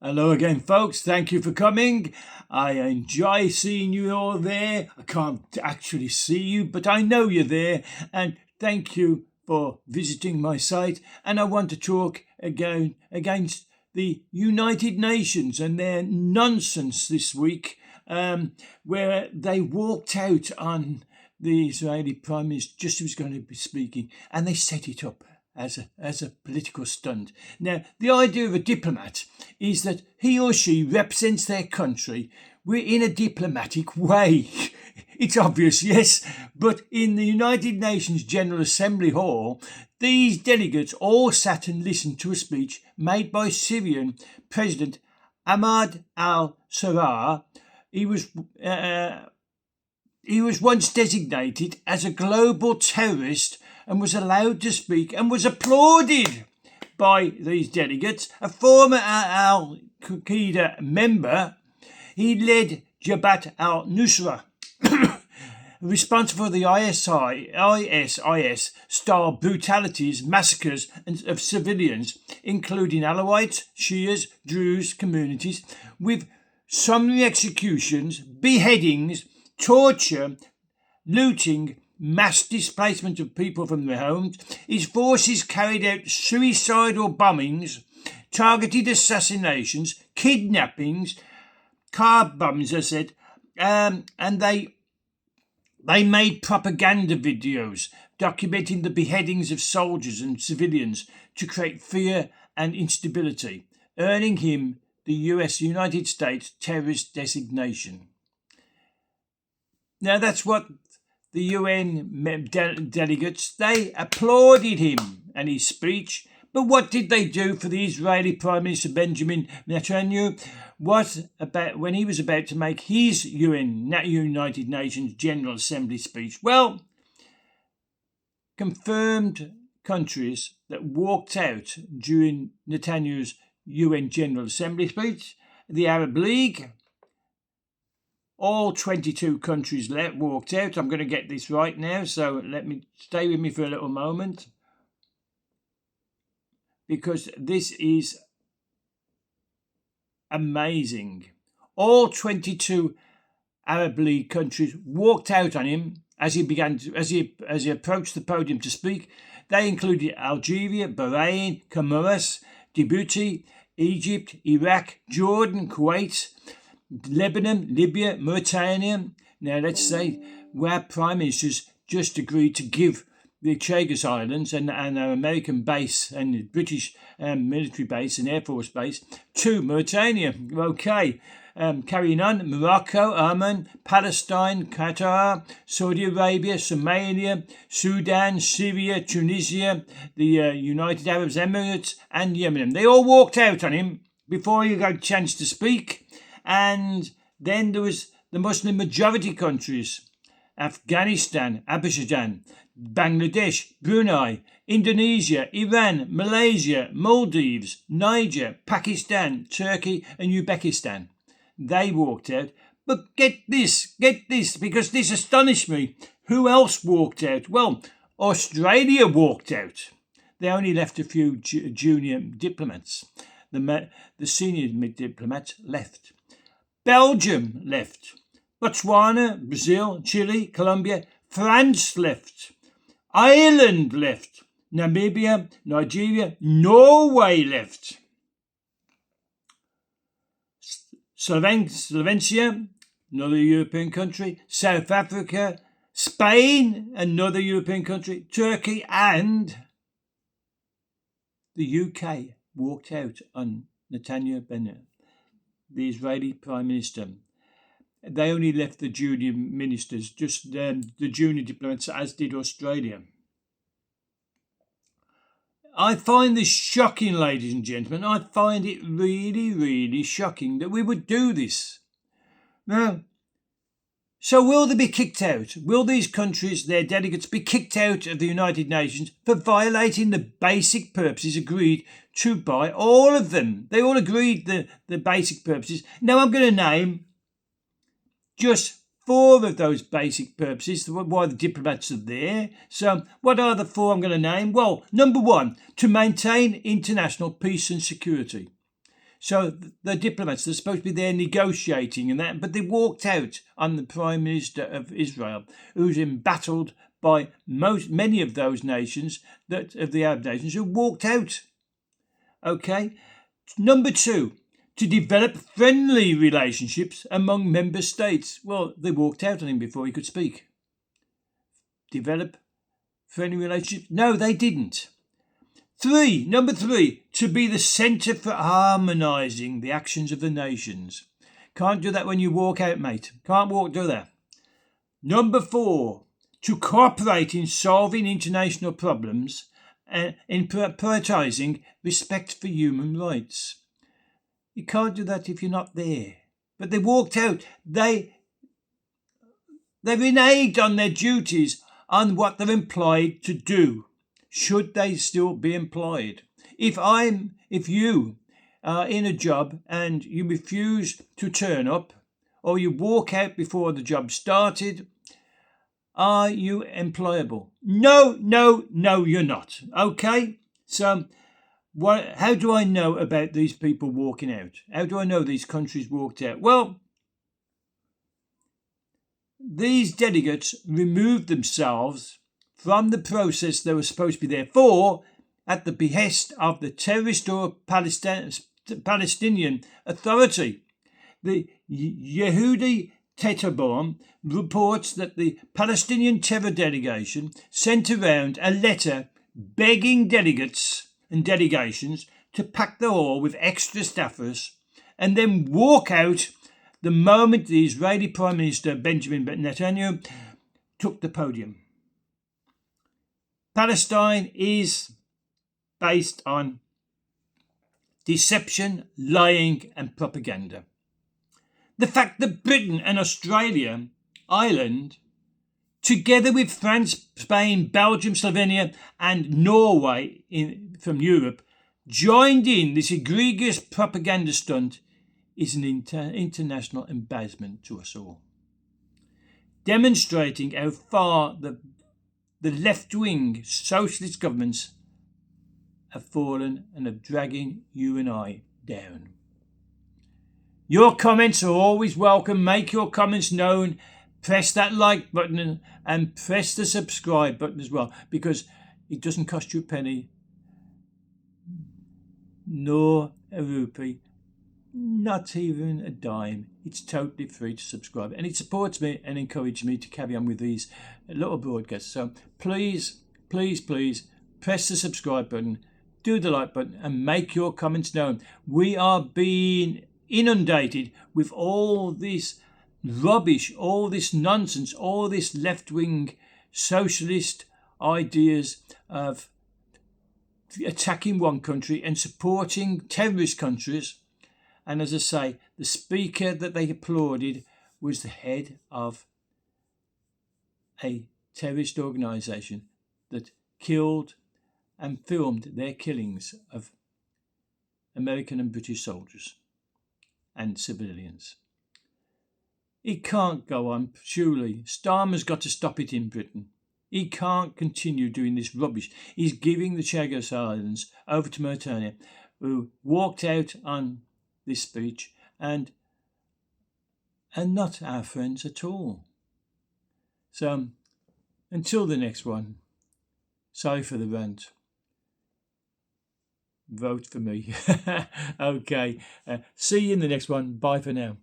Hello again, folks. Thank you for coming. I enjoy seeing you all there. I can't actually see you, but I know you're there. And thank you for visiting my site. And I want to talk again against the United Nations and their nonsense this week, where they walked out on the Israeli Prime Minister just as he was going to be speaking, and they set it up as a political stunt. Now, the idea of a diplomat is that he or she represents their country in a diplomatic way. It's obvious, yes, but in the United Nations General Assembly Hall, these delegates all sat and listened to a speech made by Syrian President Ahmad al-Sharaa. He was once designated as a global terrorist and was allowed to speak and was applauded by these delegates. A former al-Qaeda member, he led Jabhat al-Nusra, responsible for the ISIS-style brutalities, massacres of civilians, including Alawites, Shias, Druze communities, with summary executions, beheadings, torture, looting, mass displacement of people from their homes. His forces carried out suicidal bombings, targeted assassinations, kidnappings, car bombs, I said, and they made propaganda videos documenting the beheadings of soldiers and civilians to create fear and instability, earning him the United States terrorist designation. Now, that's what the UN delegates, they applauded him and his speech. But what did they do for the Israeli Prime Minister Benjamin Netanyahu? When he was about to make his United Nations General Assembly speech? Well, confirmed countries that walked out during Netanyahu's UN General Assembly speech: the Arab League. All 22 countries walked out. I'm going to get this right now, so stay with me for a little moment, because this is amazing. All 22 Arab League countries walked out on him as he approached the podium to speak. They included Algeria, Bahrain, Comoros, Djibouti, Egypt, Iraq, Jordan, Kuwait, Lebanon, Libya, Mauritania. Now, let's say where prime ministers just agreed to give the Chagos Islands and our American base and British military base and Air Force base to Mauritania. Okay, carrying on: Morocco, Oman, Palestine, Qatar, Saudi Arabia, Somalia, Sudan, Syria, Tunisia, the United Arab Emirates, and Yemen. They all walked out on him before he got a chance to speak. And then there was the Muslim majority countries: Afghanistan, Azerbaijan, Bangladesh, Brunei, Indonesia, Iran, Malaysia, Maldives, Niger, Pakistan, Turkey, and Uzbekistan. They walked out. But get this, because this astonished me. Who else walked out? Well, Australia walked out. They only left a few junior diplomats. The senior diplomats left. Belgium left. Botswana, Brazil, Chile, Colombia, France left. Ireland left. Namibia, Nigeria, Norway left. Slovakia, another European country, South Africa, Spain, another European country, Turkey, and the UK walked out on Netanyahu Bennett, the Israeli Prime Minister. They only left the junior ministers, just the junior diplomats, as did Australia. I find this shocking, ladies and gentlemen. I find it really, really shocking that we would do this. Now, so will they be kicked out? Will these countries, their delegates, be kicked out of the United Nations for violating the basic purposes agreed to by all of them? They all agreed the basic purposes. Now I'm going to name just 4 of those basic purposes, why the diplomats are there. So what are the 4 I'm going to name? Well, number 1, to maintain international peace and security. So the diplomats, they're supposed to be there negotiating and that, but they walked out on the Prime Minister of Israel, who's embattled by many of those nations, of the Arab nations, who walked out. Okay. Number 2, to develop friendly relationships among member states. Well, they walked out on him before he could speak. Develop friendly relationships? No, they didn't. Number 3, to be the centre for harmonising the actions of the nations. Can't do that when you walk out, mate. Can't do that. Number 4, to cooperate in solving international problems and in prioritising respect for human rights. You can't do that if you're not there. But they walked out. They reneged on their duties, on what they're employed to do. Should they still be employed? If you are in a job and you refuse to turn up, or you walk out before the job started, are you employable? No, you're not. Okay? So, how do I know about these people walking out? How do I know these countries walked out? Well, these delegates removed themselves from the process they were supposed to be there for at the behest of the terrorist or Palestinian Authority. The Yehudi Teitelbaum reports that the Palestinian terror delegation sent around a letter begging delegates and delegations to pack the hall with extra staffers and then walk out the moment the Israeli Prime Minister Benjamin Netanyahu took the podium. Palestine is based on deception, lying and propaganda. The fact that Britain and Australia, Ireland, together with France, Spain, Belgium, Slovenia and Norway from Europe, joined in this egregious propaganda stunt is an international embarrassment to us all, demonstrating how far the left-wing socialist governments have fallen and are dragging you and I down. Your comments are always welcome. Make your comments known. Press that like button and press the subscribe button as well, because it doesn't cost you a penny nor a rupee, not even a dime. It's totally free to subscribe, and it supports me and encourages me to carry on with these little broadcasts. So please press the subscribe button, do the like button and make your comments known. We are being inundated with all this rubbish, all this nonsense, all this left-wing socialist ideas of attacking one country and supporting terrorist countries. And as I say, the speaker that they applauded was the head of a terrorist organisation that killed and filmed their killings of American and British soldiers and civilians. It can't go on, surely. Starmer's got to stop it in Britain. He can't continue doing this rubbish. He's giving the Chagos Islands over to Mauritania, who walked out on this speech and not our friends at all. So, until the next one, sorry for the rant. Vote for me. Okay. See you in the next one. Bye for now.